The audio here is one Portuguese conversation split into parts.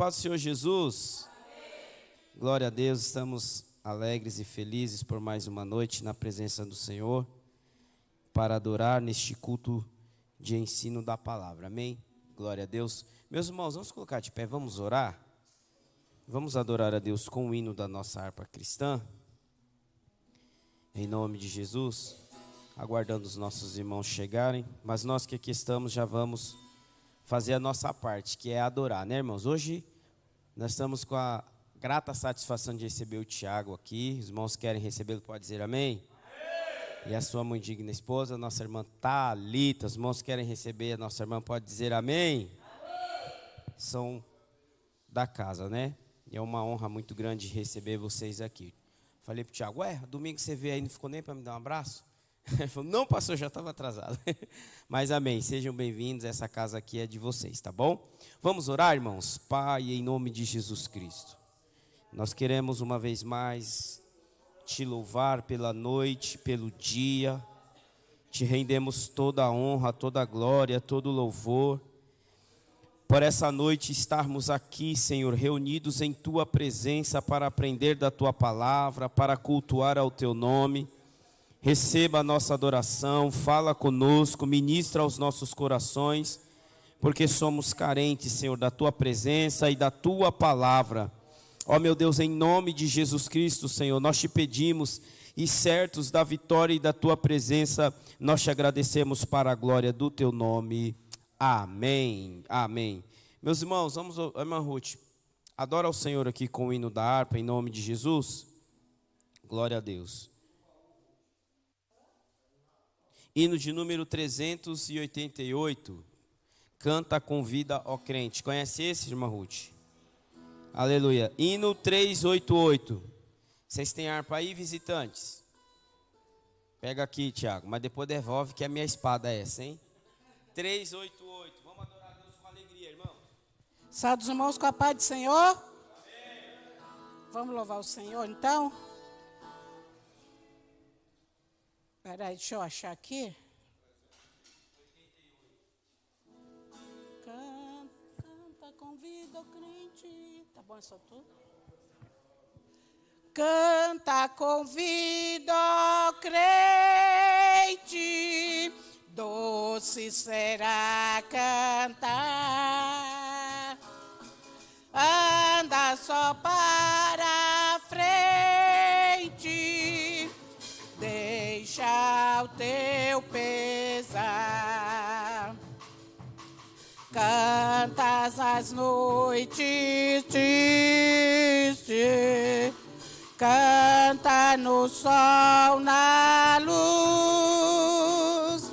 paz do Senhor Jesus. Glória a Deus, estamos alegres e felizes por mais uma noite na presença do Senhor, para adorar neste culto de ensino da palavra, amém? Glória a Deus. Meus irmãos, vamos colocar de pé, vamos orar? Vamos adorar a Deus com o hino da nossa harpa cristã, em nome de Jesus, aguardando os nossos irmãos chegarem, mas nós que aqui estamos já vamos fazer a nossa parte, que é adorar, né, irmãos? Hoje nós estamos com a grata satisfação de receber o Tiago aqui. Os irmãos querem recebê-lo, pode dizer amém? Amém. E a sua mãe digna esposa, nossa irmã Thalita. Os irmãos querem receber a nossa irmã, pode dizer amém? Amém. São da casa, né? E é uma honra muito grande receber vocês aqui. Falei para o Tiago, domingo você veio aí, não ficou nem para me dar um abraço? Ele falou, não, pastor, já estava atrasado. Mas amém, sejam bem-vindos, essa casa aqui é de vocês, tá bom? Vamos orar, irmãos? Pai, em nome de Jesus Cristo, nós queremos uma vez mais te louvar pela noite, pelo dia. Te rendemos toda a honra, toda a glória, todo o louvor. Por essa noite estarmos aqui, Senhor, reunidos em Tua presença para aprender da Tua palavra, para cultuar ao Teu nome. Receba a nossa adoração, fala conosco, ministra aos nossos corações, porque somos carentes, Senhor, da Tua presença e da Tua palavra. Ó meu Deus, em nome de Jesus Cristo, Senhor, nós te pedimos, e certos da vitória e da Tua presença, nós te agradecemos para a glória do Teu nome. Amém, amém. Meus irmãos, vamos, irmã Ruth, adora ao Senhor aqui com o hino da harpa, em nome de Jesus. Glória a Deus. Hino de número 388, canta com vida, ó crente. Conhece esse, irmã Ruth? Aleluia. Hino 388. Vocês têm harpa aí, visitantes? Pega aqui, Tiago, mas depois devolve, que a minha espada é essa, hein? 388. Vamos adorar a Deus com alegria, irmão. Salve os irmãos com a paz do Senhor. Amém. Vamos louvar o Senhor, então? Espera aí, deixa eu achar aqui. Canta, convida o crente. Tá bom, é só tudo? Canta, convida o crente. Doce será cantar. Anda só para a frente. Deixa o teu pesar. Cantas as noites tristes. Canta no sol, na luz.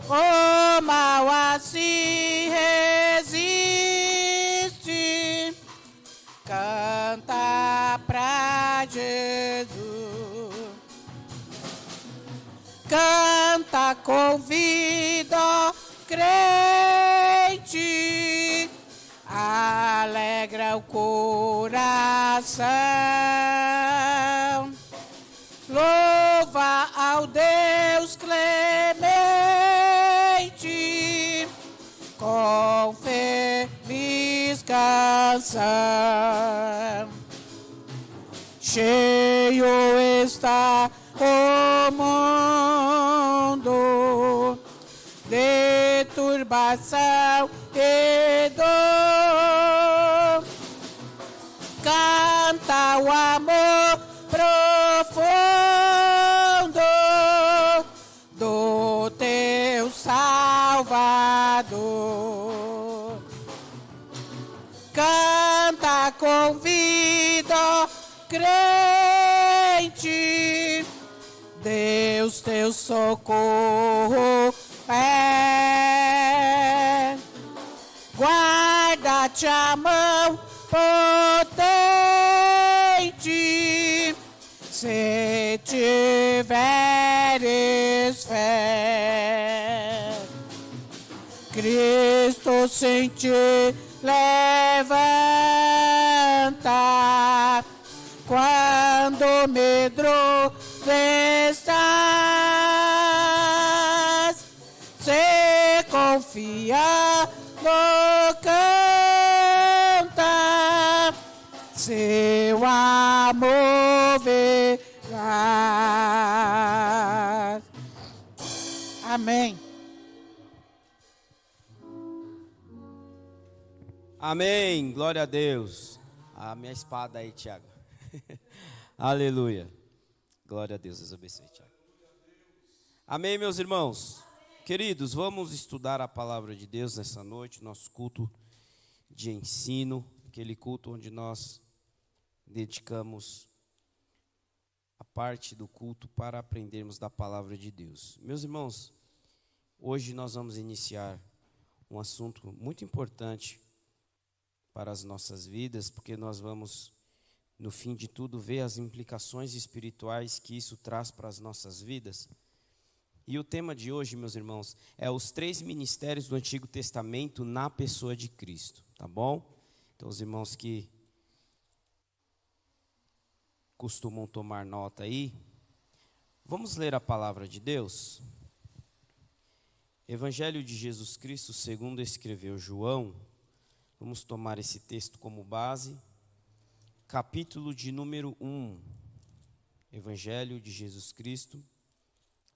O mal assim resiste. Canta pra Jesus. Canta, convida, crente, alegra o coração. Louva ao Deus clemente, com feliz canção. Cheio está o mundo de turbação e dor. Canta o amor profundo do teu Salvador. Canta, convida, crente, Deus teu socorro é. Guarda-te a mão potente, se tiveres fé. Cristo sem te levanta, quando medroso estás, se confia no canto seu amor verás. Amém. Amém, glória a Deus. A minha espada aí, Tiago. Aleluia. Glória a Deus, Deus abençoe, Tiago. Amém, meus irmãos. Queridos, vamos estudar a palavra de Deus nessa noite, nosso culto de ensino, aquele culto onde nós dedicamos a parte do culto para aprendermos da palavra de Deus. Meus irmãos, hoje nós vamos iniciar um assunto muito importante para as nossas vidas, porque nós vamos, no fim de tudo, ver as implicações espirituais que isso traz para as nossas vidas. E o tema de hoje, meus irmãos, é os 3 ministérios do Antigo Testamento na pessoa de Cristo, tá bom? Então, os irmãos que costumam tomar nota aí, vamos ler a palavra de Deus? Evangelho de Jesus Cristo, segundo escreveu João. Vamos tomar esse texto como base. Capítulo de número 1. Evangelho de Jesus Cristo,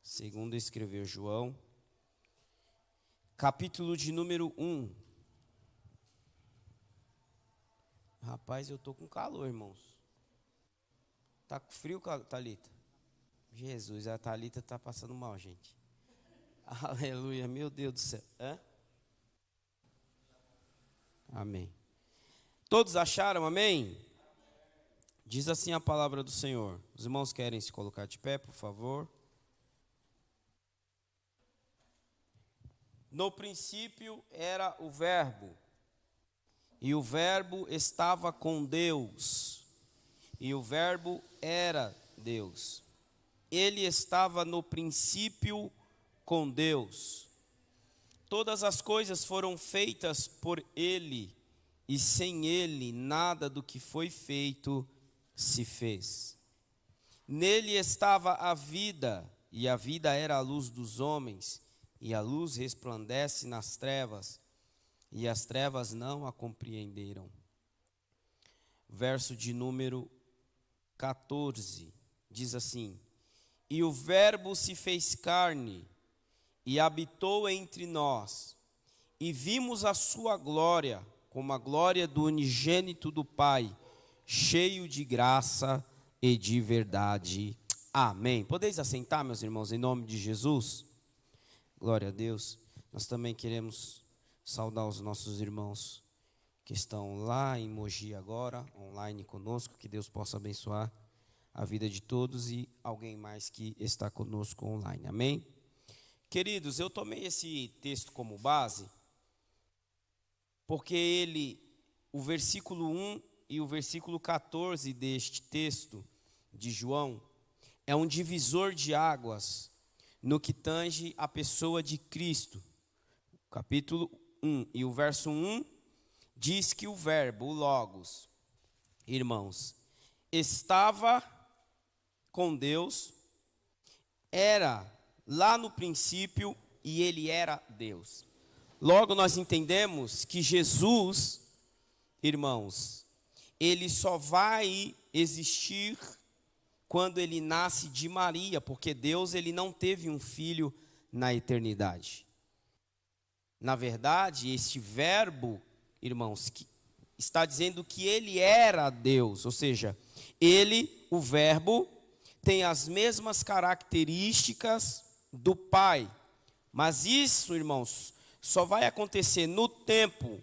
segundo escreveu João. Capítulo de número 1. Rapaz, eu estou com calor, irmãos. Está com frio, Thalita? Jesus, a Thalita está passando mal, gente. Aleluia, meu Deus do céu. Hã? Amém. Todos acharam, amém? Diz assim a palavra do Senhor. Os irmãos querem se colocar de pé, por favor. No princípio era o Verbo, e o Verbo estava com Deus, e o Verbo era Deus. Ele estava no princípio com Deus. Todas as coisas foram feitas por Ele, e sem Ele nada do que foi feito se fez. Nele estava a vida, e a vida era a luz dos homens, e a luz resplandece nas trevas, e as trevas não a compreenderam. Verso de número 14, diz assim: E o Verbo se fez carne, e habitou entre nós, e vimos a sua glória, como a glória do unigênito do Pai, cheio de graça e de verdade. Amém. Podeis assentar, meus irmãos, em nome de Jesus? Glória a Deus. Nós também queremos saudar os nossos irmãos que estão lá em Mogi agora, online conosco, que Deus possa abençoar a vida de todos e alguém mais que está conosco online. Amém? Queridos, eu tomei esse texto como base, porque o versículo 1 e o versículo 14 deste texto de João, é um divisor de águas no que tange a pessoa de Cristo. Capítulo 1 e o verso 1 diz que o Verbo, o Logos, irmãos, estava com Deus, era lá no princípio, e ele era Deus. Logo nós entendemos que Jesus, irmãos, ele só vai existir quando ele nasce de Maria, porque Deus ele não teve um filho na eternidade. Na verdade, este verbo, irmãos, que está dizendo que ele era Deus, ou seja, ele, o verbo, tem as mesmas características do Pai. Mas isso, irmãos, só vai acontecer no tempo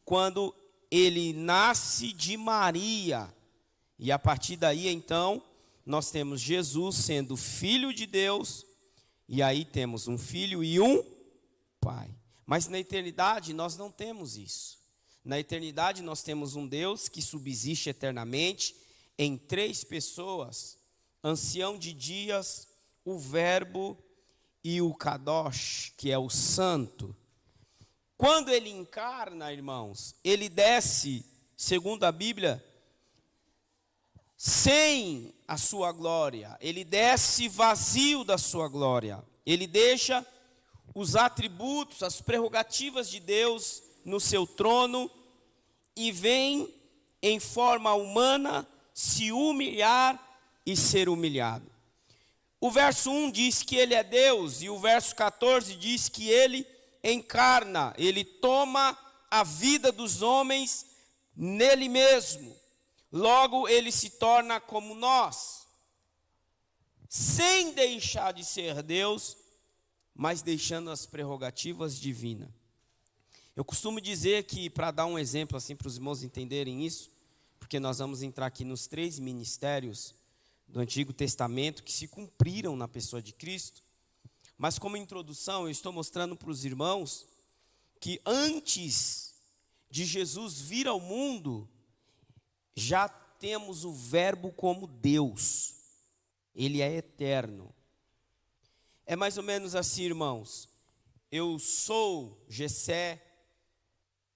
quando ele nasce de Maria. E a partir daí, então, nós temos Jesus sendo filho de Deus, e aí temos um filho e um pai. Mas na eternidade nós não temos isso. Na eternidade nós temos um Deus que subsiste eternamente em 3 pessoas: ancião de dias, o Verbo e o Kadosh, que é o Santo. Quando ele encarna, irmãos, ele desce, segundo a Bíblia, sem a sua glória. Ele desce vazio da sua glória. Ele deixa os atributos, as prerrogativas de Deus no seu trono e vem em forma humana, se humilhar e ser humilhado. O verso 1 diz que ele é Deus, e o verso 14 diz que ele encarna, ele toma a vida dos homens nele mesmo. Logo, ele se torna como nós, sem deixar de ser Deus, mas deixando as prerrogativas divinas. Eu costumo dizer que, para dar um exemplo assim para os irmãos entenderem isso, porque nós vamos entrar aqui nos 3 ministérios do Antigo Testamento que se cumpriram na pessoa de Cristo, mas como introdução eu estou mostrando para os irmãos que antes de Jesus vir ao mundo, já temos o Verbo como Deus, ele é eterno. É mais ou menos assim, irmãos, eu sou Jessé,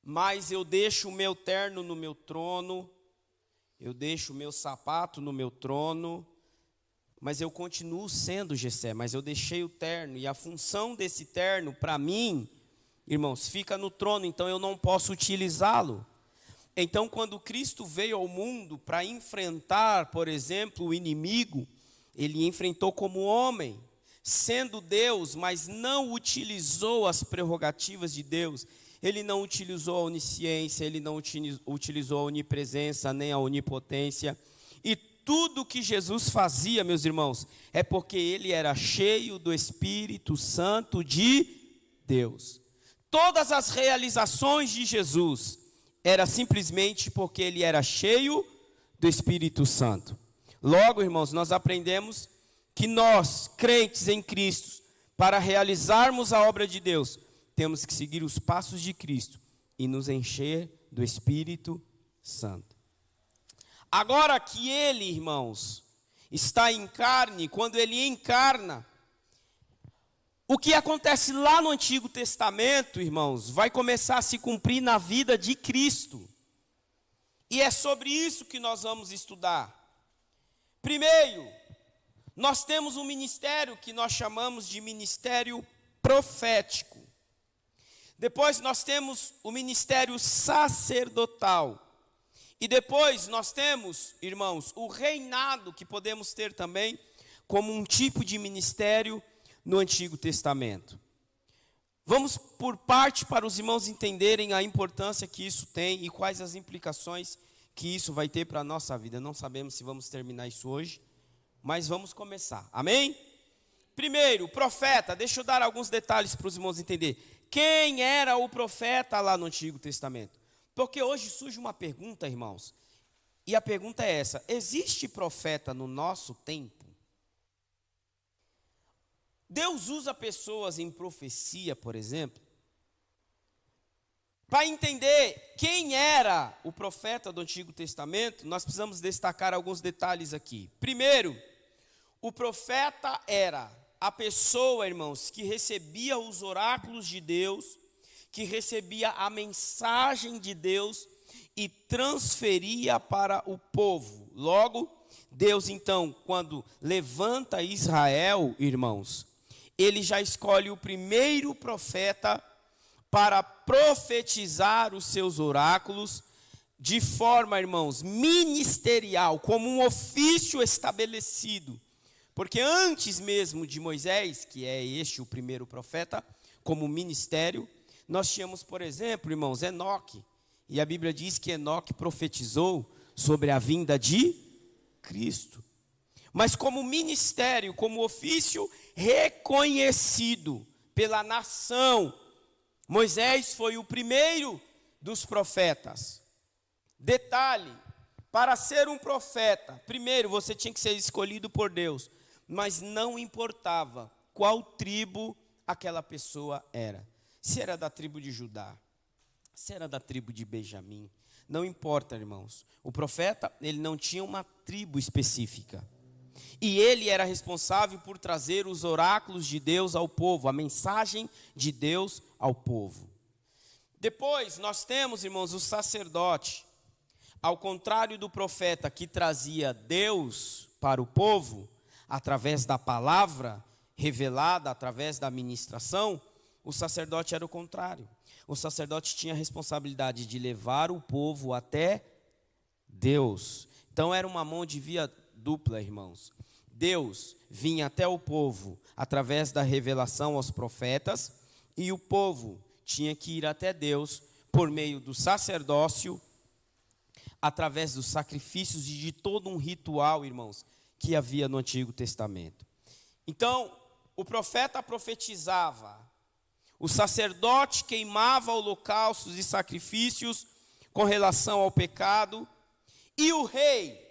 mas eu deixo o meu terno no meu trono, eu deixo o meu sapato no meu trono, mas eu continuo sendo Jessé, mas eu deixei o terno, e a função desse terno, para mim, irmãos, fica no trono, então eu não posso utilizá-lo. Então, quando Cristo veio ao mundo para enfrentar, por exemplo, o inimigo, ele enfrentou como homem, sendo Deus, mas não utilizou as prerrogativas de Deus. Ele não utilizou a onisciência, ele não utilizou a onipresença, nem a onipotência. E tudo que Jesus fazia, meus irmãos, é porque ele era cheio do Espírito Santo de Deus. Todas as realizações de Jesus era simplesmente porque ele era cheio do Espírito Santo. Logo, irmãos, nós aprendemos que nós, crentes em Cristo, para realizarmos a obra de Deus, temos que seguir os passos de Cristo e nos encher do Espírito Santo. Agora que ele, irmãos, está em carne, quando ele encarna, o que acontece lá no Antigo Testamento, irmãos, vai começar a se cumprir na vida de Cristo. E é sobre isso que nós vamos estudar. Primeiro, nós temos um ministério que nós chamamos de ministério profético. Depois nós temos o ministério sacerdotal. E depois nós temos, irmãos, o reinado, que podemos ter também como um tipo de ministério no Antigo Testamento. Vamos por parte para os irmãos entenderem a importância que isso tem e quais as implicações que isso vai ter para a nossa vida. Não sabemos se vamos terminar isso hoje, mas vamos começar. Amém? Primeiro, profeta. Deixa eu dar alguns detalhes para os irmãos entenderem. Quem era o profeta lá no Antigo Testamento? Porque hoje surge uma pergunta, irmãos, e a pergunta é essa: existe profeta no nosso tempo? Deus usa pessoas em profecia, por exemplo, para entender quem era o profeta do Antigo Testamento. Nós precisamos destacar alguns detalhes aqui. Primeiro, o profeta era a pessoa, irmãos, que recebia os oráculos de Deus, que recebia a mensagem de Deus e transferia para o povo. Logo, Deus então, quando levanta Israel, irmãos, ele já escolhe o primeiro profeta para profetizar os seus oráculos de forma, irmãos, ministerial, como um ofício estabelecido. Porque antes mesmo de Moisés, que é este o primeiro profeta, como ministério, nós tínhamos, por exemplo, irmãos, Enoque. E a Bíblia diz que Enoque profetizou sobre a vinda de Cristo. Mas como ministério, como ofício reconhecido pela nação, Moisés foi o primeiro dos profetas. Detalhe, para ser um profeta, primeiro você tinha que ser escolhido por Deus, mas não importava qual tribo aquela pessoa era. Se era da tribo de Judá, se era da tribo de Benjamim, não importa, irmãos. O profeta, ele não tinha uma tribo específica. E ele era responsável por trazer os oráculos de Deus ao povo, a mensagem de Deus ao povo. Depois nós temos, irmãos, o sacerdote. Ao contrário do profeta que trazia Deus para o povo, através da palavra revelada, através da ministração, o sacerdote era o contrário. O sacerdote tinha a responsabilidade de levar o povo até Deus. Então era uma mão de via dupla, irmãos. Deus vinha até o povo através da revelação aos profetas, e o povo tinha que ir até Deus por meio do sacerdócio, através dos sacrifícios e de todo um ritual, irmãos, que havia no Antigo Testamento. Então, o profeta profetizava, o sacerdote queimava holocaustos e sacrifícios com relação ao pecado, e o rei,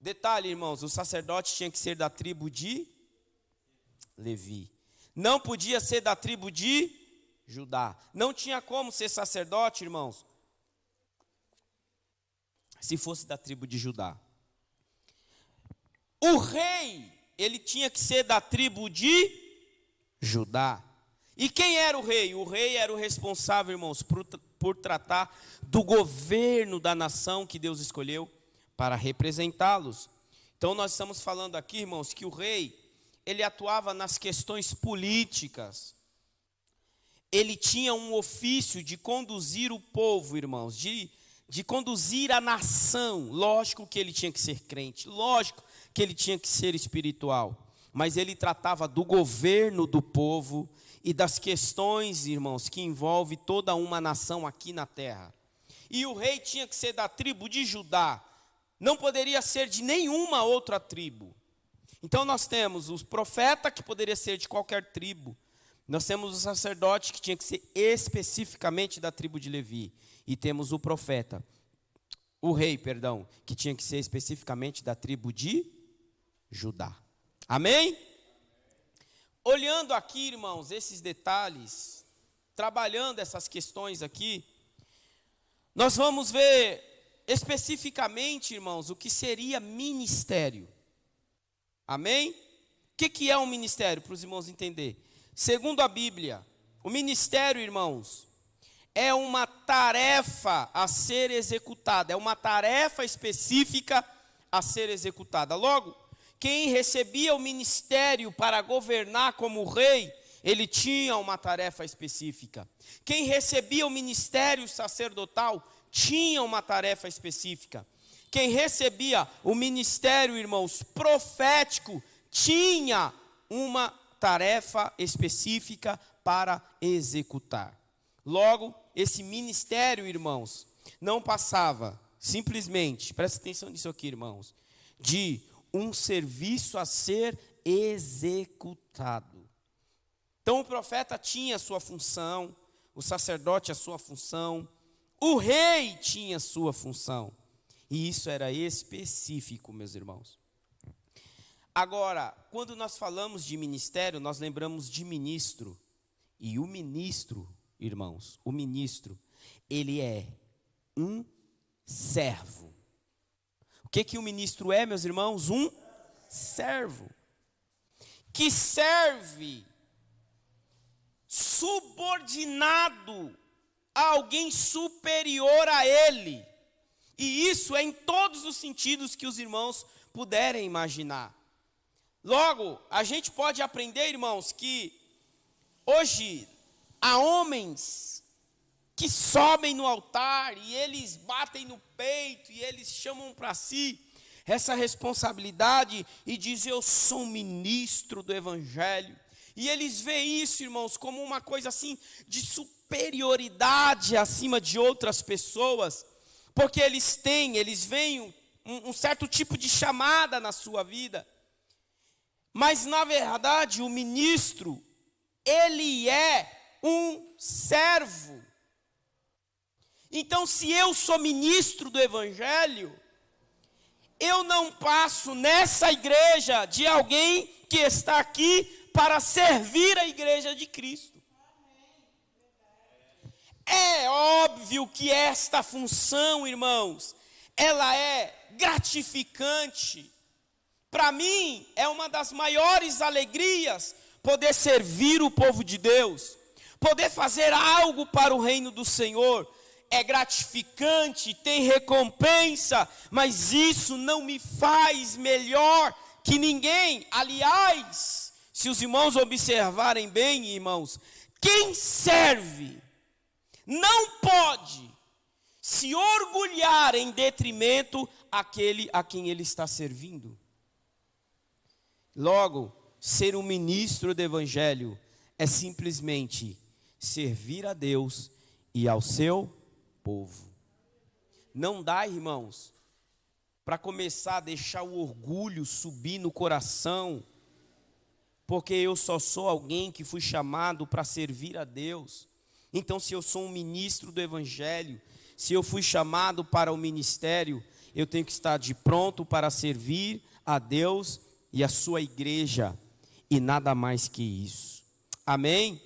detalhe, irmãos, o sacerdote tinha que ser da tribo de Levi, não podia ser da tribo de Judá, não tinha como ser sacerdote, irmãos, se fosse da tribo de Judá. O rei, ele tinha que ser da tribo de Judá. E quem era o rei? O rei era o responsável, irmãos, por tratar do governo da nação que Deus escolheu para representá-los. Então nós estamos falando aqui, irmãos, que o rei, ele atuava nas questões políticas. Ele tinha um ofício de conduzir o povo, irmãos, de conduzir a nação. Lógico que ele tinha que ser crente, lógico que ele tinha que ser espiritual, mas ele tratava do governo do povo e das questões, irmãos, que envolve toda uma nação aqui na terra. E o rei tinha que ser da tribo de Judá, não poderia ser de nenhuma outra tribo. Então nós temos o profeta, que poderia ser de qualquer tribo, nós temos o sacerdote, que tinha que ser especificamente da tribo de Levi, e temos o profeta, o rei, perdão, que tinha que ser especificamente da tribo de Judá. Amém? Olhando aqui, irmãos, esses detalhes, trabalhando essas questões aqui, nós vamos ver especificamente, irmãos, o que seria ministério. Amém? O que é um ministério, para os irmãos entenderem? Segundo a Bíblia, o ministério, irmãos, é uma tarefa a ser executada, é uma tarefa específica a ser executada. Logo, quem recebia o ministério para governar como rei, ele tinha uma tarefa específica. Quem recebia o ministério sacerdotal tinha uma tarefa específica. Quem recebia o ministério, irmãos, profético, tinha uma tarefa específica para executar. Logo, esse ministério, irmãos, não passava simplesmente, presta atenção nisso aqui, irmãos, de um serviço a ser executado. Então o profeta tinha a sua função, o sacerdote a sua função, o rei tinha a sua função, e isso era específico, meus irmãos. Agora, quando nós falamos de ministério, nós lembramos de ministro, e o ministro, irmãos, o ministro, ele é um servo. O que o ministro é, meus irmãos? Um servo, que serve subordinado a alguém superior a ele. E isso é em todos os sentidos que os irmãos puderem imaginar. Logo, a gente pode aprender, irmãos, que hoje há homens que sobem no altar e eles batem no peito e eles chamam para si essa responsabilidade e dizem: eu sou um ministro do evangelho. E eles veem isso, irmãos, como uma coisa assim de superioridade acima de outras pessoas, porque eles veem um certo tipo de chamada na sua vida. Mas na verdade o ministro, ele é um servo. Então, se eu sou ministro do evangelho, eu não passo nessa igreja de alguém que está aqui para servir a igreja de Cristo. É óbvio que esta função, irmãos, ela é gratificante. Para mim, é uma das maiores alegrias poder servir o povo de Deus, poder fazer algo para o reino do Senhor. É gratificante, tem recompensa, mas isso não me faz melhor que ninguém. Aliás, se os irmãos observarem bem, irmãos, quem serve não pode se orgulhar em detrimento àquele a quem ele está servindo. Logo, ser um ministro do evangelho é simplesmente servir a Deus e ao seu povo. Não dá, irmãos, para começar a deixar o orgulho subir no coração, porque eu só sou alguém que fui chamado para servir a Deus. Então, se eu sou um ministro do evangelho, se eu fui chamado para o ministério, eu tenho que estar de pronto para servir a Deus e a sua igreja, e nada mais que isso. Amém?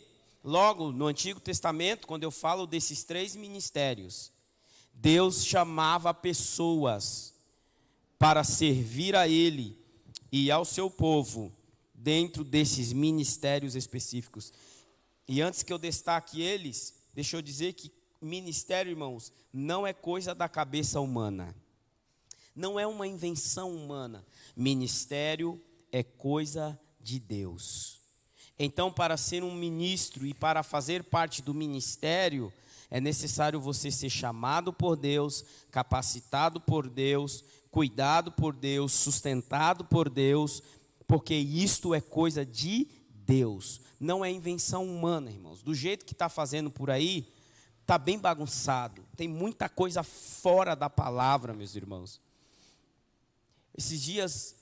Logo, no Antigo Testamento, quando eu falo desses 3 ministérios, Deus chamava pessoas para servir a Ele e ao seu povo, dentro desses ministérios específicos. E antes que eu destaque eles, deixa eu dizer que ministério, irmãos, não é coisa da cabeça humana. Não é uma invenção humana. Ministério é coisa de Deus. Então, para ser um ministro e para fazer parte do ministério, é necessário você ser chamado por Deus, capacitado por Deus, cuidado por Deus, sustentado por Deus, porque isto é coisa de Deus. Não é invenção humana, irmãos. Do jeito que está fazendo por aí, está bem bagunçado. Tem muita coisa fora da palavra, meus irmãos. Esses dias,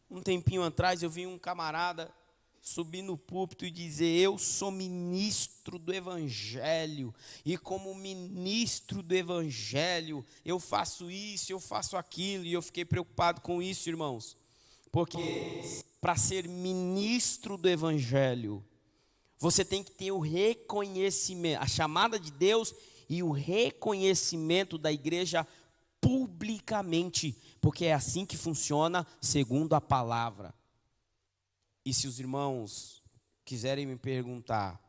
um tempinho atrás, eu vi um camarada subir no púlpito e dizer: eu sou ministro do evangelho, e como ministro do evangelho, eu faço isso, eu faço aquilo. E eu fiquei preocupado com isso, irmãos, porque para ser ministro do evangelho, você tem que ter o reconhecimento, a chamada de Deus e o reconhecimento da igreja publicamente, porque é assim que funciona segundo a palavra. E se os irmãos quiserem me perguntar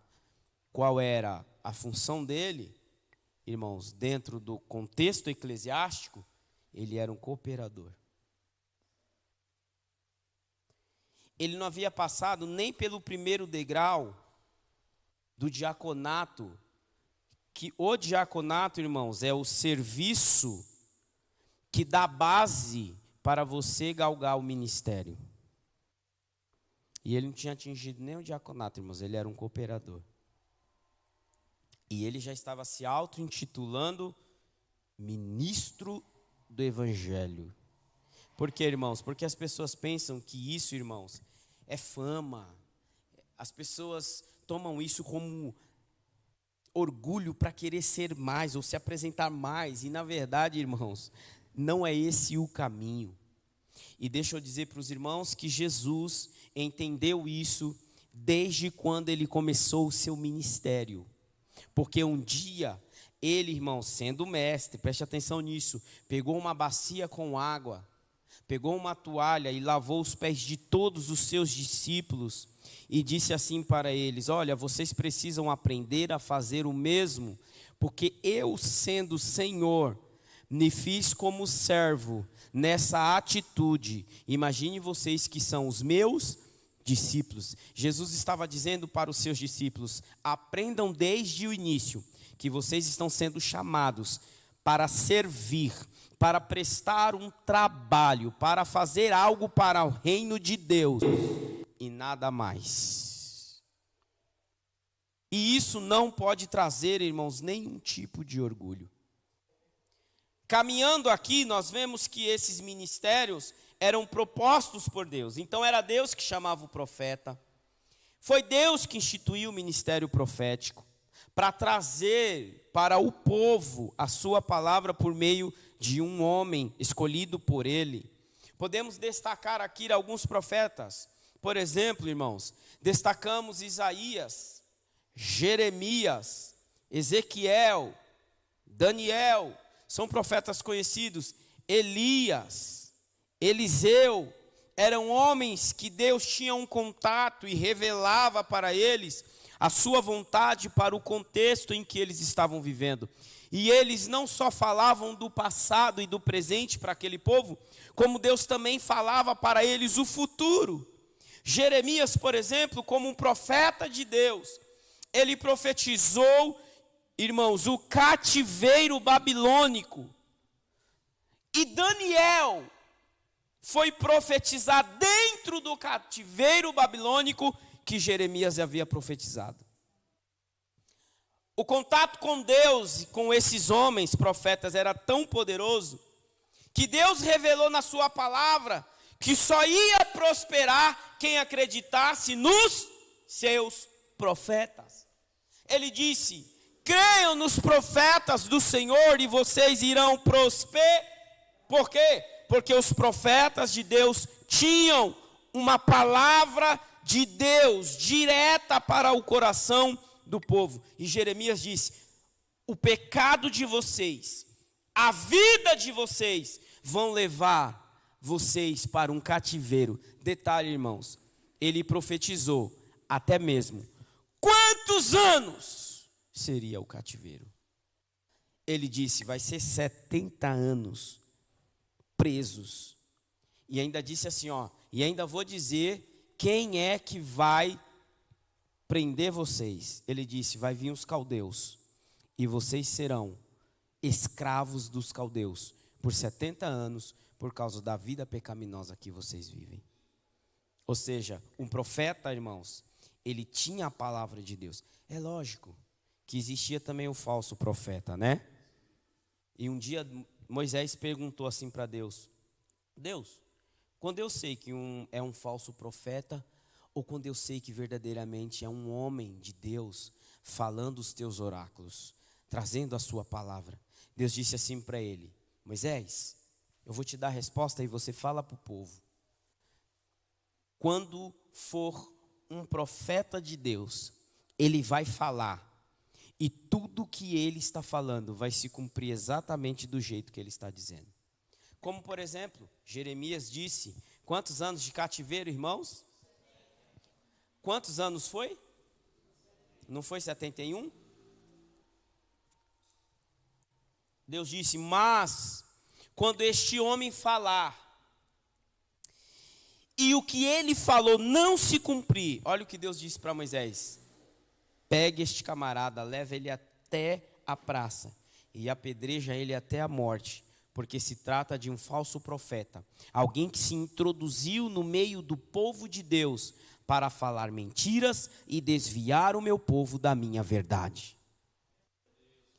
qual era a função dele, irmãos, dentro do contexto eclesiástico, ele era um cooperador. Ele não havia passado nem pelo primeiro degrau do diaconato, que o diaconato, irmãos, é o serviço que dá base para você galgar o ministério. E ele não tinha atingido nem o diaconato, irmãos, ele era um cooperador. E ele já estava se auto-intitulando ministro do evangelho. Por quê, irmãos? Porque as pessoas pensam que isso, irmãos, é fama. As pessoas tomam isso como orgulho para querer ser mais ou se apresentar mais. E na verdade, irmãos, não é esse o caminho. E deixa eu dizer para os irmãos que Jesus entendeu isso desde quando ele começou o seu ministério. Porque um dia, ele, irmão, sendo mestre, preste atenção nisso, pegou uma bacia com água, pegou uma toalha e lavou os pés de todos os seus discípulos e disse assim para eles: olha, vocês precisam aprender a fazer o mesmo, porque eu, sendo Senhor, me fiz como servo nessa atitude. Imagine vocês que são os meus discípulos. Jesus estava dizendo para os seus discípulos: aprendam desde o início que vocês estão sendo chamados para servir, para prestar um trabalho, para fazer algo para o reino de Deus e nada mais. E isso não pode trazer, irmãos, nenhum tipo de orgulho. Caminhando aqui, nós vemos que esses ministérios eram propostos por Deus. Então era Deus que chamava o profeta. Foi Deus que instituiu o ministério profético para trazer para o povo a sua palavra por meio de um homem escolhido por ele. Podemos destacar aqui alguns profetas. Por exemplo, irmãos, destacamos Isaías, Jeremias, Ezequiel, Daniel, são profetas conhecidos. Elias, Eliseu, eram homens que Deus tinha um contato e revelava para eles a sua vontade para o contexto em que eles estavam vivendo. E eles não só falavam do passado e do presente para aquele povo, como Deus também falava para eles o futuro. Jeremias, por exemplo, como um profeta de Deus, ele profetizou irmãos, o cativeiro babilônico. E Daniel foi profetizar dentro do cativeiro babilônico que Jeremias havia profetizado. O contato com Deus e com esses homens profetas era tão poderoso que Deus revelou na sua palavra que só ia prosperar quem acreditasse nos seus profetas. Ele disse: creiam nos profetas do Senhor e vocês irão prosperar. Por quê? Porque os profetas de Deus tinham uma palavra de Deus direta para o coração do povo. E Jeremias disse: o pecado de vocês, a vida de vocês vão levar vocês para um cativeiro. Detalhe, irmãos, ele profetizou até mesmo quantos anos seria o cativeiro. Ele disse: vai ser 70 anos presos. E ainda disse assim, e ainda vou dizer quem é que vai prender vocês. Ele disse: vai vir os caldeus e vocês serão escravos dos caldeus por 70 anos por causa da vida pecaminosa que vocês vivem. Ou seja, um profeta, irmãos, ele tinha a palavra de Deus. É lógico que existia também o falso profeta, né? E um dia Moisés perguntou assim para Deus: Deus, quando eu sei que é um falso profeta, ou quando eu sei que verdadeiramente é um homem de Deus falando os teus oráculos, trazendo a sua palavra? Deus disse assim para ele: Moisés, eu vou te dar a resposta e você fala para o povo. Quando for um profeta de Deus, ele vai falar, e tudo que ele está falando vai se cumprir exatamente do jeito que ele está dizendo. Como, por exemplo, Jeremias disse: quantos anos de cativeiro, irmãos? Quantos anos foi? Não foi 71? Deus disse: mas quando este homem falar, e o que ele falou não se cumprir, olha o que Deus disse para Moisés: pegue este camarada, leve ele até a praça e apedreja ele até a morte, porque se trata de um falso profeta, alguém que se introduziu no meio do povo de Deus para falar mentiras e desviar o meu povo da minha verdade.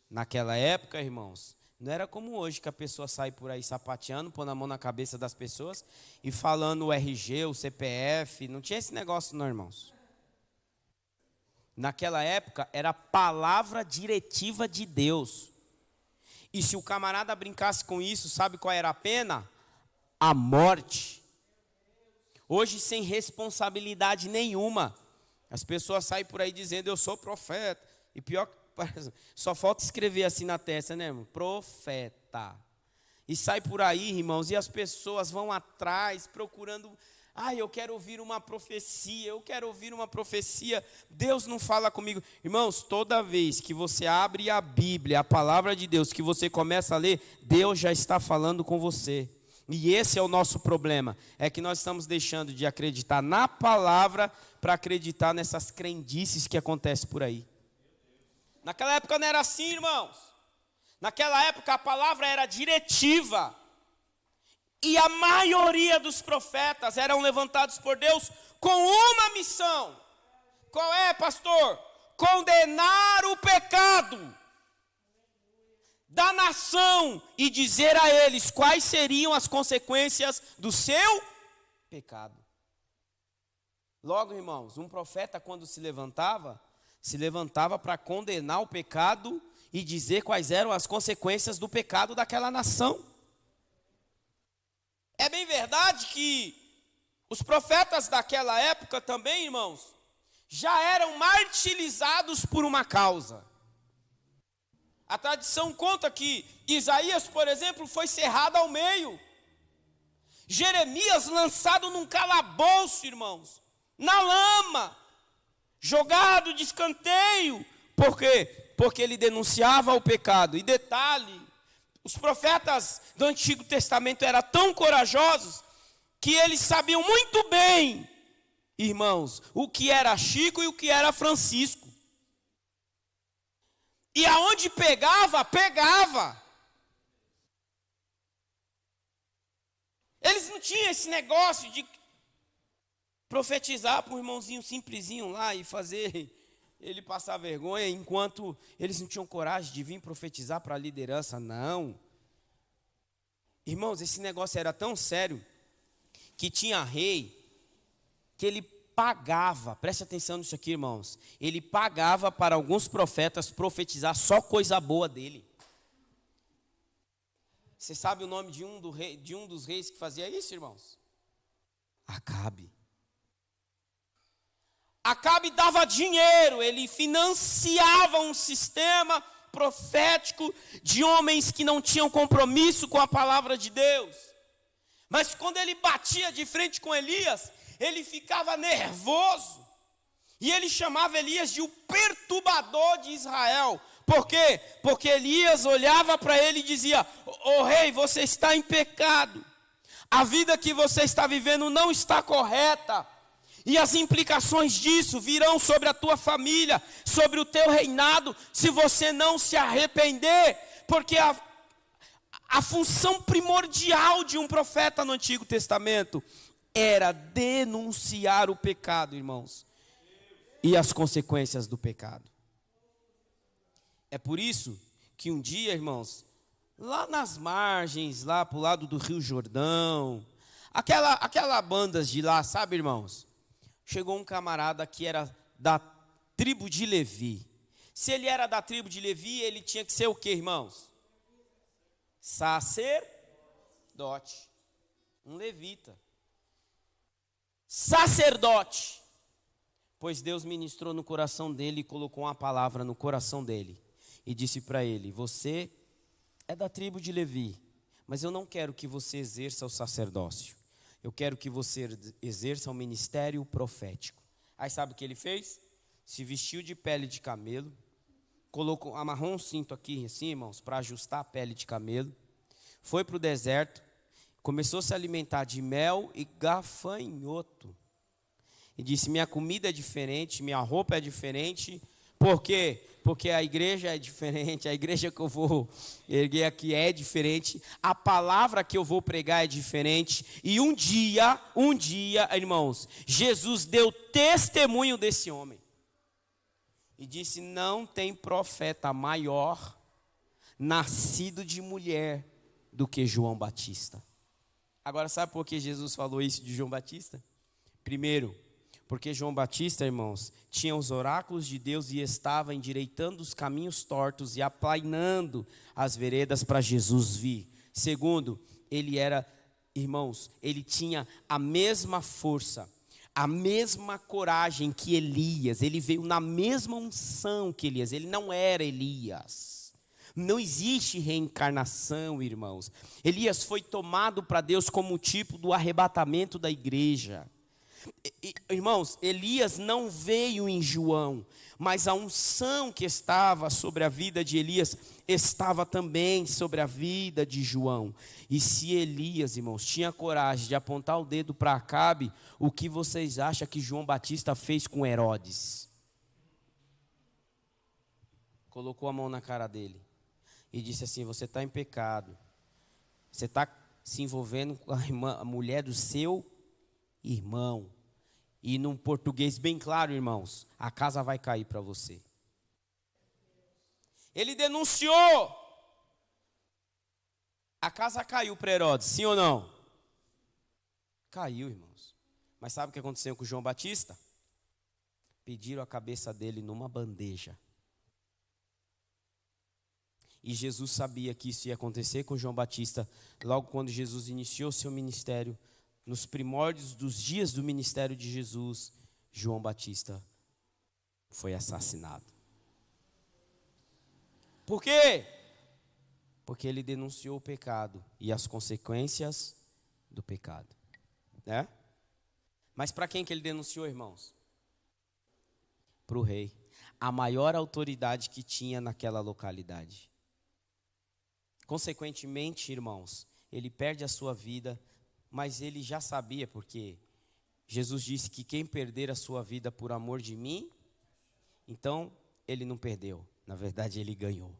Naquela época, irmãos, não era como hoje, que a pessoa sai por aí sapateando, pondo a mão na cabeça das pessoas e falando o RG, o CPF. Não tinha esse negócio não, irmãos. Naquela época era palavra diretiva de Deus. E se o camarada brincasse com isso, sabe qual era a pena? A morte. Hoje, sem responsabilidade nenhuma, as pessoas saem por aí dizendo: eu sou profeta. E pior que só falta escrever assim na testa, né, irmão? Profeta. E sai por aí, irmãos, e as pessoas vão atrás procurando: eu quero ouvir uma profecia, eu quero ouvir uma profecia. Deus não fala comigo. Irmãos, toda vez que você abre a Bíblia, a palavra de Deus, que você começa a ler, Deus já está falando com você. E esse é o nosso problema, é que nós estamos deixando de acreditar na palavra para acreditar nessas crendices que acontecem por aí. Naquela época não era assim, irmãos. Naquela época a palavra era diretiva. E a maioria dos profetas eram levantados por Deus com uma missão. Qual é, pastor? Condenar o pecado da nação e dizer a eles quais seriam as consequências do seu pecado. Logo, irmãos, um profeta, quando se levantava para condenar o pecado e dizer quais eram as consequências do pecado daquela nação. É bem verdade que os profetas daquela época também, irmãos, já eram martirizados por uma causa. A tradição conta que Isaías, por exemplo, foi cerrado ao meio. Jeremias lançado num calabouço, irmãos, na lama, jogado de escanteio. Por quê? Porque ele denunciava o pecado. E detalhe, os profetas do Antigo Testamento eram tão corajosos que eles sabiam muito bem, irmãos, o que era Chico e o que era Francisco. E aonde pegava, pegava. Eles não tinham esse negócio de profetizar para um irmãozinho simplesinho lá e fazer ele passar vergonha, enquanto eles não tinham coragem de vir profetizar para a liderança, não. Irmãos, esse negócio era tão sério que tinha rei que ele pagava, preste atenção nisso aqui, irmãos, ele pagava para alguns profetas profetizar só coisa boa dele. Você sabe o nome de um dos reis que fazia isso, irmãos? Acabe. Acabe dava dinheiro, ele financiava um sistema profético de homens que não tinham compromisso com a palavra de Deus. Mas quando ele batia de frente com Elias, ele ficava nervoso. E ele chamava Elias de o perturbador de Israel. Por quê? Porque Elias olhava para ele e dizia: "Ô rei, você está em pecado. A vida que você está vivendo não está correta. E as implicações disso virão sobre a tua família, sobre o teu reinado, se você não se arrepender." Porque a função primordial de um profeta no Antigo Testamento era denunciar o pecado, irmãos, e as consequências do pecado. É por isso que um dia, irmãos, lá nas margens, lá para o lado do Rio Jordão, aquela bandas de lá, sabe, irmãos? Chegou um camarada que era da tribo de Levi. Se ele era da tribo de Levi, ele tinha que ser o quê, irmãos? Sacerdote. Um levita. Sacerdote. Pois Deus ministrou no coração dele e colocou uma palavra no coração dele. E disse para ele: "Você é da tribo de Levi, mas eu não quero que você exerça o sacerdócio. Eu quero que você exerça o ministério profético." Aí sabe o que ele fez? Se vestiu de pele de camelo, amarrou um cinto aqui assim, irmãos, para ajustar a pele de camelo. Foi para o deserto, começou a se alimentar de mel e gafanhoto. E disse: "Minha comida é diferente, minha roupa é diferente." Por quê? Porque a igreja é diferente, a igreja que eu vou erguer aqui é diferente, a palavra que eu vou pregar é diferente. E um dia, irmãos, Jesus deu testemunho desse homem. E disse: "Não tem profeta maior, nascido de mulher, do que João Batista." Agora, sabe por que Jesus falou isso de João Batista? Primeiro, porque João Batista, irmãos, tinha os oráculos de Deus e estava endireitando os caminhos tortos e aplainando as veredas para Jesus vir. Segundo, ele era, irmãos, ele tinha a mesma força, a mesma coragem que Elias. Ele veio na mesma unção que Elias. Ele não era Elias. Não existe reencarnação, irmãos. Elias foi tomado para Deus como tipo do arrebatamento da igreja. Irmãos, Elias não veio em João, mas a unção que estava sobre a vida de Elias estava também sobre a vida de João. E se Elias, irmãos, tinha coragem de apontar o dedo para Acabe, o que vocês acham que João Batista fez com Herodes? Colocou a mão na cara dele e disse assim: "Você está em pecado, você está se envolvendo com a mulher do seu irmão." E num português bem claro, irmãos, a casa vai cair para você. Ele denunciou. A casa caiu para Herodes, sim ou não? Caiu, irmãos. Mas sabe o que aconteceu com João Batista? Pediram a cabeça dele numa bandeja. E Jesus sabia que isso ia acontecer com João Batista. Logo quando Jesus iniciou seu ministério, nos primórdios dos dias do ministério de Jesus, João Batista foi assassinado. Por quê? Porque ele denunciou o pecado e as consequências do pecado, né? Mas para quem que ele denunciou, irmãos? Para o rei, a maior autoridade que tinha naquela localidade. Consequentemente, irmãos, ele perde a sua vida. Mas ele já sabia, porque Jesus disse que quem perder a sua vida por amor de mim, então ele não perdeu. Na verdade, ele ganhou.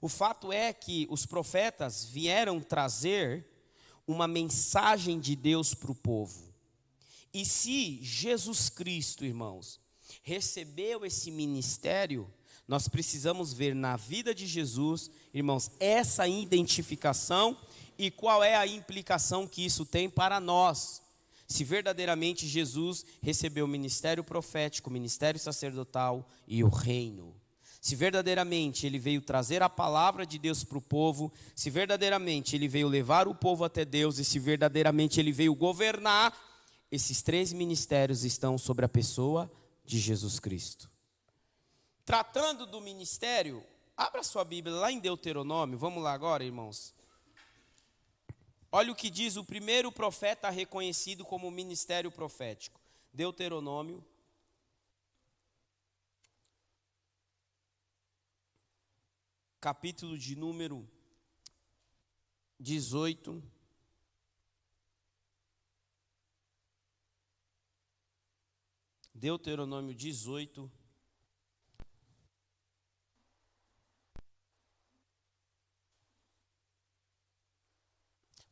O fato é que os profetas vieram trazer uma mensagem de Deus para o povo. E se Jesus Cristo, irmãos, recebeu esse ministério, nós precisamos ver na vida de Jesus, irmãos, essa identificação e qual é a implicação que isso tem para nós. Se verdadeiramente Jesus recebeu o ministério profético, o ministério sacerdotal e o reino. Se verdadeiramente ele veio trazer a palavra de Deus para o povo, se verdadeiramente ele veio levar o povo até Deus e se verdadeiramente ele veio governar, esses 3 ministérios estão sobre a pessoa de Jesus Cristo. Tratando do ministério, abra sua Bíblia lá em Deuteronômio, vamos lá agora, irmãos. Olha o que diz o primeiro profeta reconhecido como ministério profético. Deuteronômio. Capítulo de número 18. Deuteronômio 18.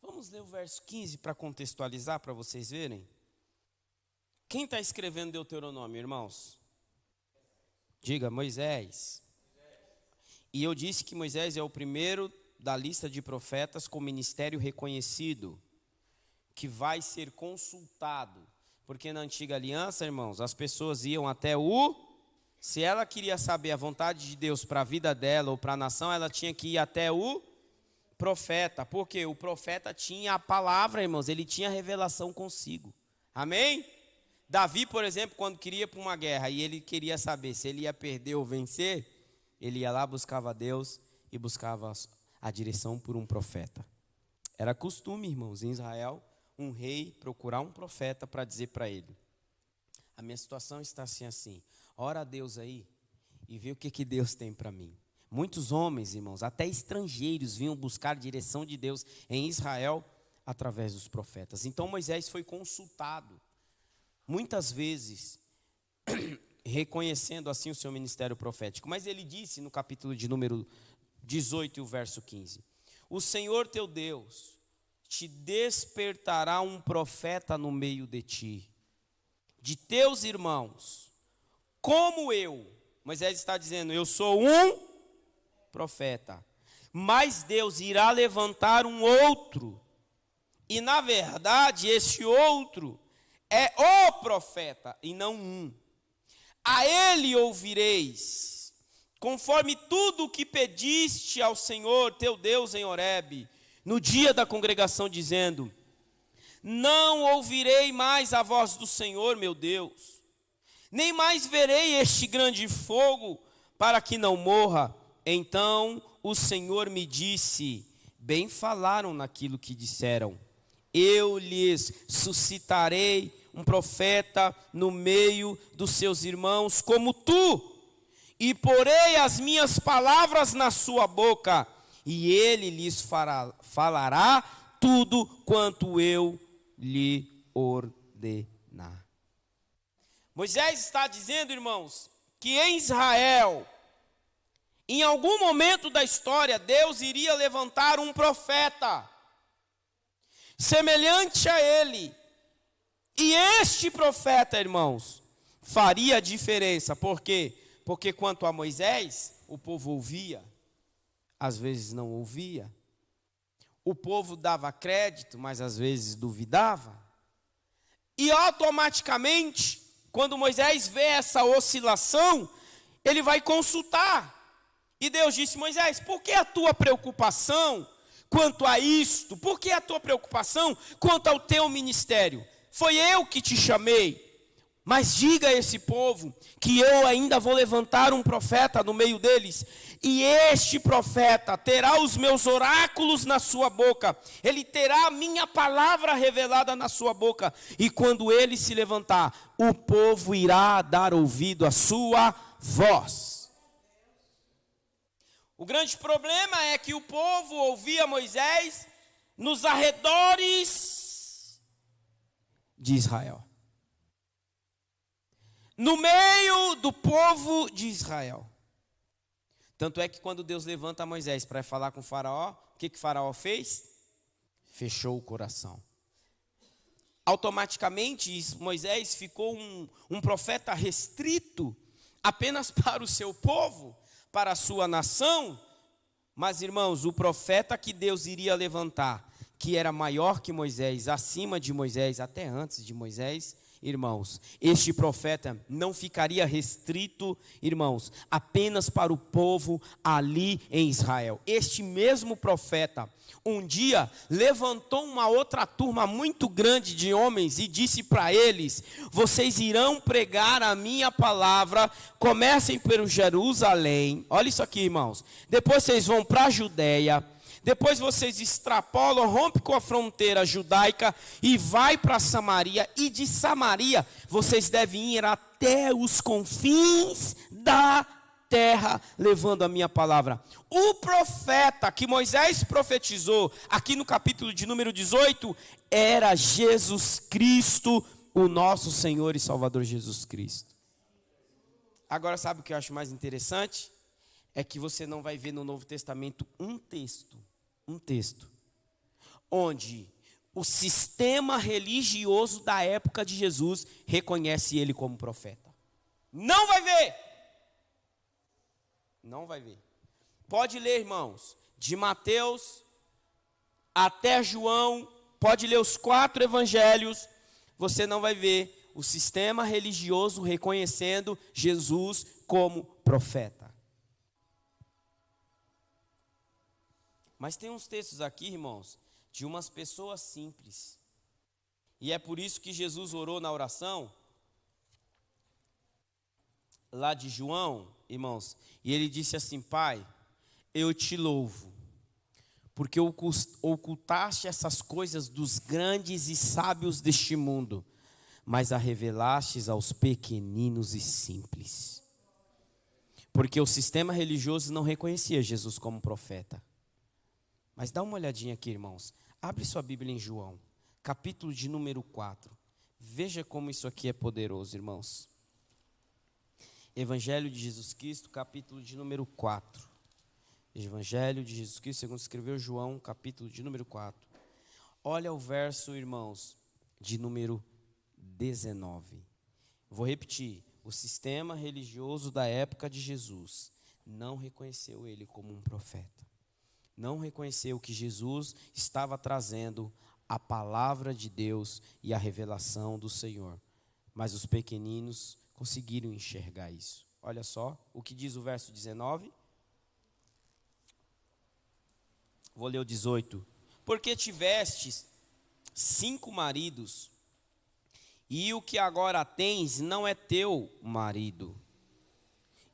Vamos ler o verso 15 para contextualizar, para vocês verem. Quem está escrevendo Deuteronômio, irmãos? Diga, Moisés. E eu disse que Moisés é o primeiro da lista de profetas com ministério reconhecido, que vai ser consultado. Porque na antiga aliança, irmãos, as pessoas iam até se ela queria saber a vontade de Deus para a vida dela ou para a nação, ela tinha que ir até o profeta. Porque o profeta tinha a palavra, irmãos, ele tinha a revelação consigo. Amém? Davi, por exemplo, quando queria ir para uma guerra e ele queria saber se ele ia perder ou vencer, ele ia lá, buscava Deus e buscava a direção por um profeta. Era costume, irmãos, em Israel, um rei procurar um profeta para dizer para ele: a minha situação está assim. Ora a Deus aí e vê o que Deus tem para mim. Muitos homens, irmãos, até estrangeiros, vinham buscar a direção de Deus em Israel através dos profetas. Então Moisés foi consultado, muitas vezes, reconhecendo assim o seu ministério profético. Mas ele disse no capítulo de número 18 e o verso 15: o Senhor teu Deus te despertará um profeta no meio de ti, de teus irmãos, como eu. Moisés está dizendo: eu sou um profeta, mas Deus irá levantar um outro, e na verdade esse outro é o profeta e não um. A ele ouvireis, conforme tudo o que pediste ao Senhor teu Deus em Horebe, no dia da congregação, dizendo: não ouvirei mais a voz do Senhor meu Deus, nem mais verei este grande fogo, para que não morra. Então o Senhor me disse: bem falaram naquilo que disseram, eu lhes suscitarei um profeta no meio dos seus irmãos como tu, e porei as minhas palavras na sua boca, e ele lhes falará tudo quanto eu lhe ordenar. Moisés está dizendo, irmãos, que em Israel, em algum momento da história, Deus iria levantar um profeta semelhante a ele. E este profeta, irmãos, faria a diferença. Por quê? Porque quanto a Moisés, o povo ouvia, às vezes não ouvia. O povo dava crédito, mas às vezes duvidava. E automaticamente, quando Moisés vê essa oscilação, ele vai consultar. E Deus disse: Moisés, por que a tua preocupação quanto a isto? Por que a tua preocupação quanto ao teu ministério? Foi eu que te chamei. Mas diga a esse povo que eu ainda vou levantar um profeta no meio deles, e este profeta terá os meus oráculos na sua boca, ele terá a minha palavra revelada na sua boca, e quando ele se levantar, o povo irá dar ouvido à sua voz. O grande problema é que o povo ouvia Moisés nos arredores de Israel. No meio do povo de Israel. Tanto é que quando Deus levanta Moisés para falar com o faraó, o que Faraó fez? Fechou o coração. Automaticamente Moisés ficou um profeta restrito apenas para o seu povo, para a sua nação. Mas, irmãos, o profeta que Deus iria levantar, que era maior que Moisés, acima de Moisés, até antes de Moisés, irmãos, este profeta não ficaria restrito, irmãos, apenas para o povo ali em Israel. Este mesmo profeta, um dia, levantou uma outra turma muito grande de homens e disse para eles: vocês irão pregar a minha palavra, comecem por Jerusalém, olha isso aqui, irmãos, depois vocês vão para a Judéia, depois vocês extrapolam, rompem com a fronteira judaica e vai para Samaria, e de Samaria vocês devem ir até os confins da terra, levando a minha palavra. O profeta que Moisés profetizou, aqui no capítulo de número 18, era Jesus Cristo, o nosso Senhor e Salvador Jesus Cristo. Agora, sabe o que eu acho mais interessante? É que você não vai ver no Novo Testamento um texto, onde o sistema religioso da época de Jesus reconhece ele como profeta. Não vai ver. Não vai ver. Pode ler, irmãos, de Mateus até João, pode ler os 4 evangelhos, você não vai ver o sistema religioso reconhecendo Jesus como profeta. Mas tem uns textos aqui, irmãos, de umas pessoas simples. E é por isso que Jesus orou na oração lá de João, irmãos, e ele disse assim: Pai, eu te louvo, porque ocultaste essas coisas dos grandes e sábios deste mundo, mas a revelastes aos pequeninos e simples. Porque o sistema religioso não reconhecia Jesus como profeta. Mas dá uma olhadinha aqui, irmãos. Abre sua Bíblia em João, capítulo de número 4. Veja como isso aqui é poderoso, irmãos. Evangelho de Jesus Cristo, capítulo de número 4. Evangelho de Jesus Cristo, segundo escreveu João, capítulo de número 4. Olha o verso, irmãos, de número 19. Vou repetir. O sistema religioso da época de Jesus não reconheceu ele como um profeta. Não reconheceu que Jesus estava trazendo a palavra de Deus e a revelação do Senhor. Mas os pequeninos conseguiram enxergar isso. Olha só o que diz o verso 19. Vou ler o 18. Porque tivestes 5 maridos, e o que agora tens não é teu marido.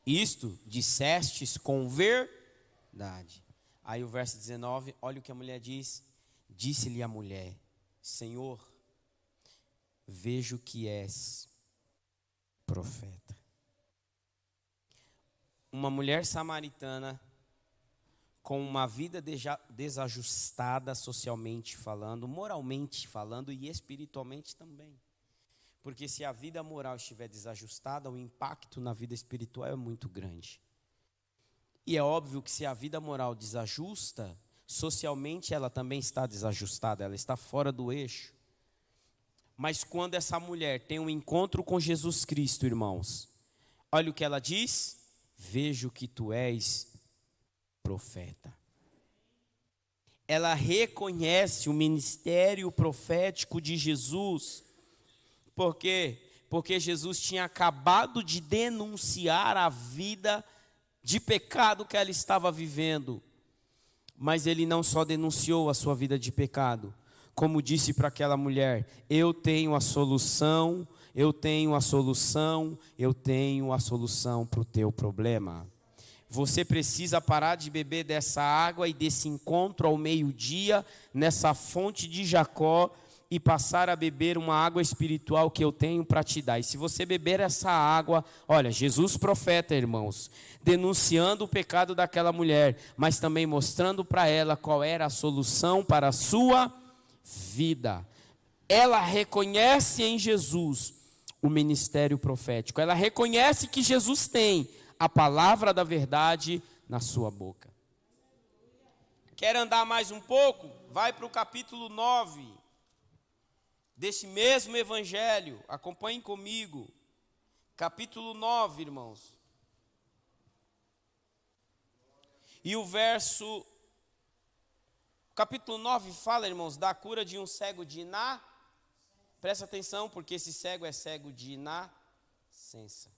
Isto dissestes com verdade. Aí o verso 19, olha o que a mulher diz. Disse-lhe a mulher: Senhor, vejo que és profeta. Uma mulher samaritana com uma vida desajustada socialmente falando, moralmente falando e espiritualmente também. Porque se a vida moral estiver desajustada, o impacto na vida espiritual é muito grande. E é óbvio que se a vida moral desajusta, socialmente ela também está desajustada, ela está fora do eixo. Mas quando essa mulher tem um encontro com Jesus Cristo, irmãos, olha o que ela diz: vejo que tu és profeta. Ela reconhece o ministério profético de Jesus. Por quê? Porque Jesus tinha acabado de denunciar a vida de pecado que ela estava vivendo. Mas ele não só denunciou a sua vida de pecado, como disse para aquela mulher: eu tenho a solução, eu tenho a solução, eu tenho a solução para o teu problema. Você precisa parar de beber dessa água e desse encontro ao meio-dia, nessa fonte de Jacó, e passar a beber uma água espiritual que eu tenho para te dar. E se você beber essa água, olha, Jesus profeta, irmãos, denunciando o pecado daquela mulher, mas também mostrando para ela qual era a solução para a sua vida. Ela reconhece em Jesus o ministério profético. Ela reconhece que Jesus tem a palavra da verdade na sua boca. Quer andar mais um pouco? Vai para o capítulo 9 deste mesmo evangelho. Acompanhem comigo. Capítulo 9, irmãos. E o capítulo 9 fala, irmãos, da cura de um cego de presta atenção, porque esse cego é cego de nascença.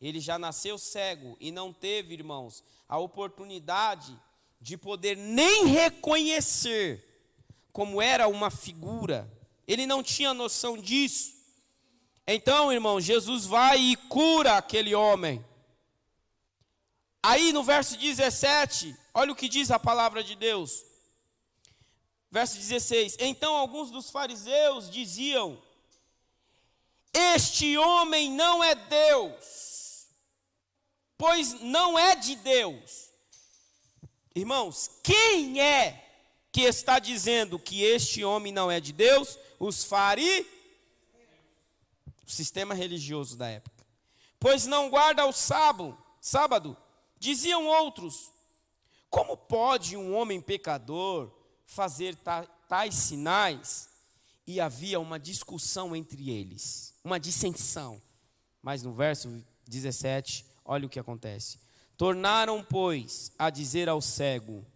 Ele já nasceu cego e não teve, irmãos, a oportunidade de poder nem reconhecer como era uma figura. Ele não tinha noção disso. Então, irmão, Jesus vai e cura aquele homem. Aí no verso 17, olha o que diz a palavra de Deus. Verso 16: então alguns dos fariseus diziam: este homem não é Deus, pois não é de Deus. Irmãos, quem é que está dizendo que este homem não é de Deus? Os fariseus, o sistema religioso da época. Pois não guarda o sábado. Diziam outros: como pode um homem pecador fazer tais sinais? E havia uma discussão entre eles, uma dissensão. Mas no verso 17, olha o que acontece. Tornaram, pois, a dizer ao cego: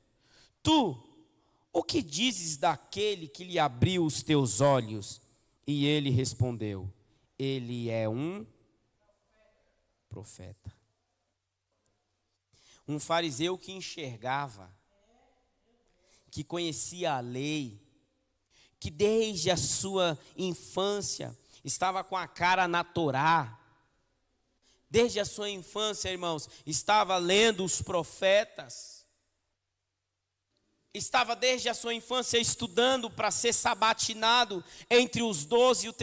tu, o que dizes daquele que lhe abriu os teus olhos? E ele respondeu: ele é um profeta. Um fariseu que enxergava, que conhecia a lei, que desde a sua infância estava com a cara na Torá. Desde a sua infância, irmãos, estava lendo os profetas. Estava desde a sua infância estudando para ser sabatinado entre os 12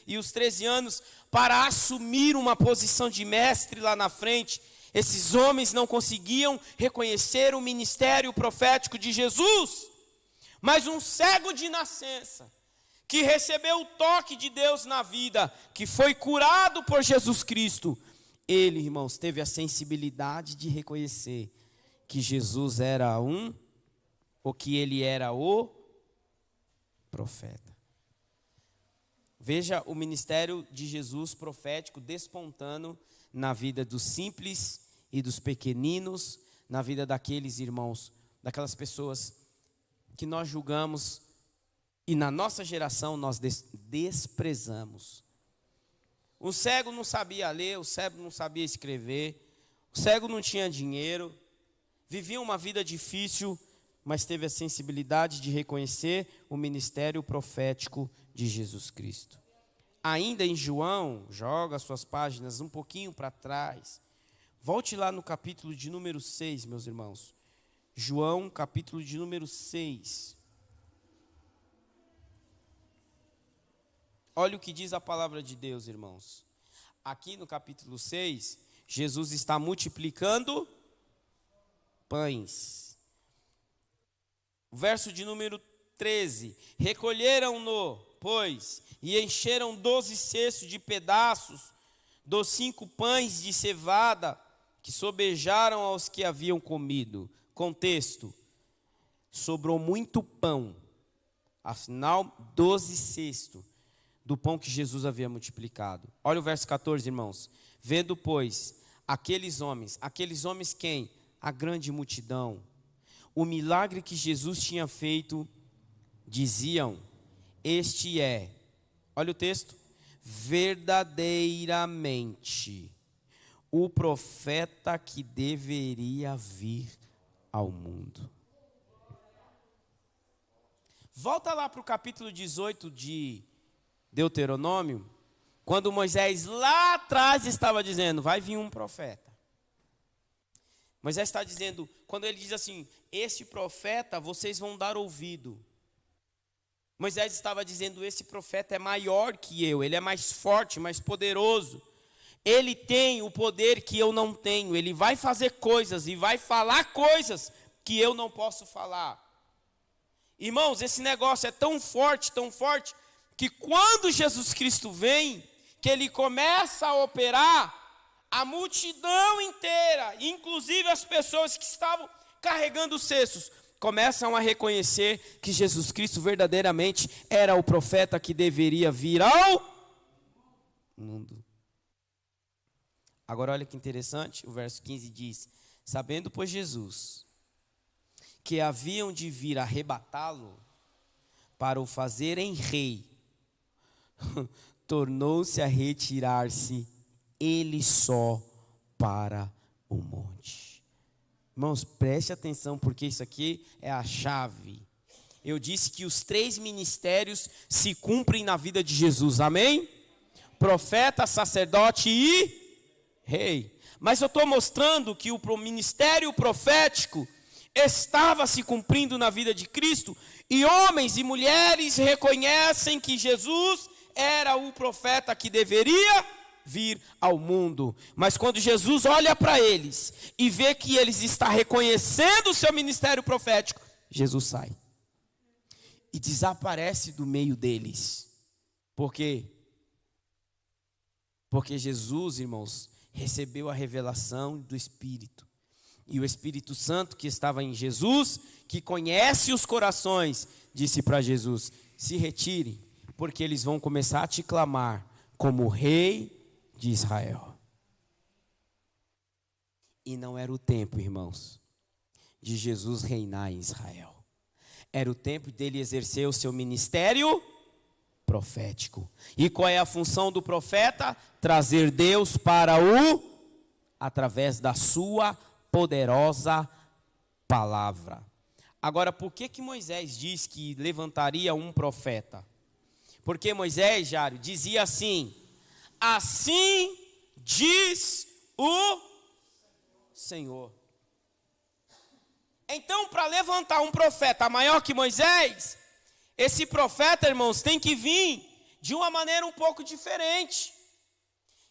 e os 13 anos, para assumir uma posição de mestre lá na frente. Esses homens não conseguiam reconhecer o ministério profético de Jesus. Mas um cego de nascença, que recebeu o toque de Deus na vida, que foi curado por Jesus Cristo, ele, irmãos, teve a sensibilidade de reconhecer que Jesus era ou que ele era o profeta. Veja o ministério de Jesus profético despontando na vida dos simples e dos pequeninos, na vida daqueles irmãos, daquelas pessoas que nós julgamos e na nossa geração nós desprezamos. O cego não sabia ler, o cego não sabia escrever, o cego não tinha dinheiro, vivia uma vida difícil, mas teve a sensibilidade de reconhecer o ministério profético de Jesus Cristo. Ainda em João, joga suas páginas um pouquinho para trás. Volte lá no capítulo de número 6, meus irmãos. João, capítulo de número 6. Olha o que diz a palavra de Deus, irmãos. Aqui no capítulo 6, Jesus está multiplicando pães. O verso de número 13. Recolheram-no, pois, e encheram 12 cestos de pedaços dos 5 pães de cevada que sobejaram aos que haviam comido. Contexto: sobrou muito pão, afinal 12 cestos do pão que Jesus havia multiplicado. Olha o verso 14, irmãos. Vendo, pois, aqueles homens quem? A grande multidão, o milagre que Jesus tinha feito, diziam: este é, olha o texto, verdadeiramente o profeta que deveria vir ao mundo. Volta lá para o capítulo 18 de Deuteronômio, quando Moisés lá atrás estava dizendo: vai vir um profeta. Moisés está dizendo, quando ele diz assim: este profeta vocês vão dar ouvido. Moisés estava dizendo: esse profeta é maior que eu, ele é mais forte, mais poderoso. Ele tem o poder que eu não tenho, ele vai fazer coisas e vai falar coisas que eu não posso falar. Irmãos, esse negócio é tão forte, que quando Jesus Cristo vem, que ele começa a operar, a multidão inteira, inclusive as pessoas que estavam carregando os cestos, começam a reconhecer que Jesus Cristo verdadeiramente era o profeta que deveria vir ao mundo. Agora olha que interessante, o verso 15 diz: sabendo, pois, Jesus que haviam de vir arrebatá-lo para o fazerem rei, tornou-se a retirar-se ele só para o monte. Irmãos, preste atenção, porque isso aqui é a chave. Eu disse que os 3 ministérios se cumprem na vida de Jesus, amém? Profeta, sacerdote e rei. Mas eu estou mostrando que o ministério profético estava se cumprindo na vida de Cristo, e homens e mulheres reconhecem que Jesus era o profeta que deveria vir ao mundo. Mas quando Jesus olha para eles e vê que eles estão reconhecendo o seu ministério profético, Jesus sai e desaparece do meio deles. Por quê? Porque Jesus, irmãos, recebeu a revelação do Espírito. E o Espírito Santo que estava em Jesus, que conhece os corações, disse para Jesus: se retire, porque eles vão começar a te clamar como rei de Israel. E não era o tempo, irmãos, de Jesus reinar em Israel. Era o tempo dele exercer o seu ministério profético. E qual é a função do profeta? Trazer Deus para através da sua poderosa palavra. Agora, por que Moisés diz que levantaria um profeta? Porque Moisés, Jário, dizia assim: assim diz o Senhor. Então, para levantar um profeta maior que Moisés, esse profeta, irmãos, tem que vir de uma maneira um pouco diferente.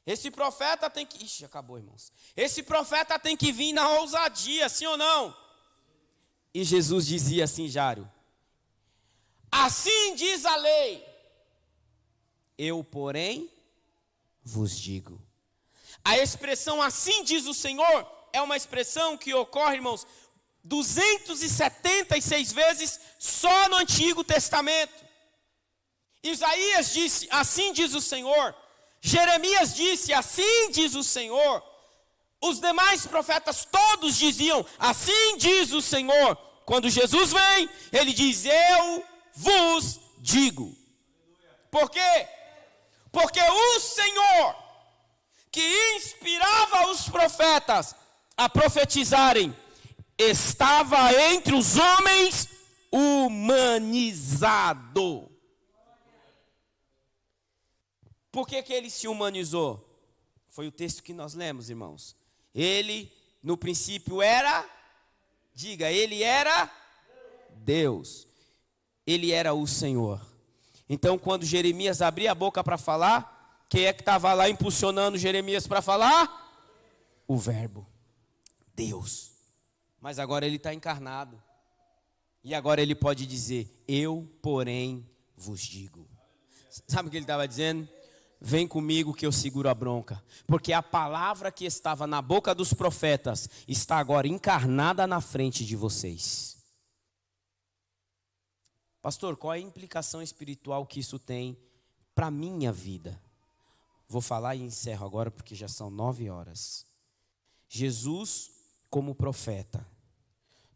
Esse profeta tem que... Ixi, acabou, irmãos. Esse profeta tem que vir na ousadia, sim ou não? E Jesus dizia assim, Jário: assim diz a lei, eu, porém, vos digo. A expressão assim diz o Senhor é uma expressão que ocorre, irmãos, 276 vezes só no Antigo Testamento. Isaías disse, assim diz o Senhor. Jeremias disse, assim diz o Senhor. Os demais profetas todos diziam, assim diz o Senhor. Quando Jesus vem, ele diz, eu vos digo. Por quê? Porque o Senhor, que inspirava os profetas a profetizarem, estava entre os homens humanizado. Por que ele se humanizou? Foi o texto que nós lemos, irmãos. Ele, no princípio, era, diga, ele era Deus. Ele era o Senhor. Então, quando Jeremias abria a boca para falar, quem é que estava lá impulsionando Jeremias para falar? O Verbo, Deus. Mas agora ele está encarnado. E agora ele pode dizer, eu, porém, vos digo. Sabe o que ele estava dizendo? Vem comigo que eu seguro a bronca. Porque a palavra que estava na boca dos profetas está agora encarnada na frente de vocês. Pastor, qual é a implicação espiritual que isso tem para a minha vida? Vou falar e encerro agora porque já são 9 horas. Jesus, como profeta,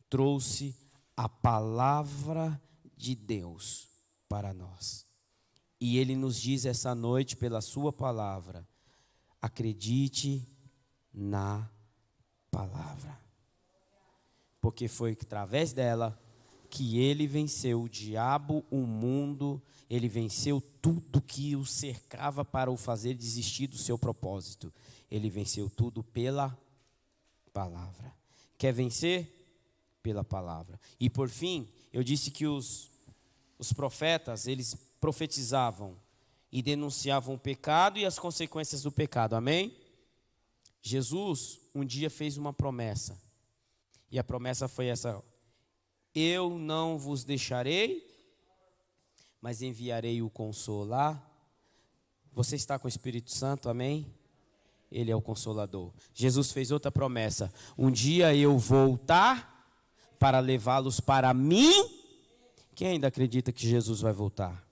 trouxe a palavra de Deus para nós. E ele nos diz essa noite, pela sua palavra, acredite na palavra. Porque foi através dela que ele venceu o diabo, o mundo, ele venceu tudo que o cercava para o fazer desistir do seu propósito. Ele venceu tudo pela palavra. Quer vencer? Pela palavra. E por fim, eu disse que os profetas, eles profetizavam e denunciavam o pecado e as consequências do pecado, amém? Jesus um dia fez uma promessa, e a promessa foi essa: eu não vos deixarei, mas enviarei o Consolador. Você está com o Espírito Santo, amém? Ele é o Consolador. Jesus fez outra promessa: um dia eu voltar para levá-los para mim. Quem ainda acredita que Jesus vai voltar?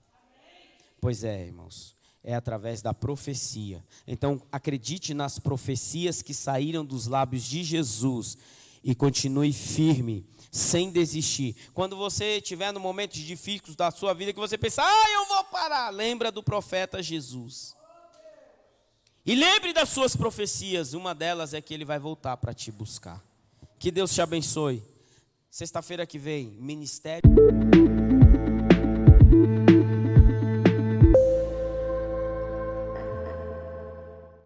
Pois é, irmãos, é através da profecia. Então, acredite nas profecias que saíram dos lábios de Jesus e continue firme, sem desistir. Quando você estiver no momento difícil da sua vida, que você pensa, eu vou parar, lembra do profeta Jesus. E lembre das suas profecias, uma delas é que ele vai voltar para te buscar. Que Deus te abençoe. Sexta-feira que vem, ministério...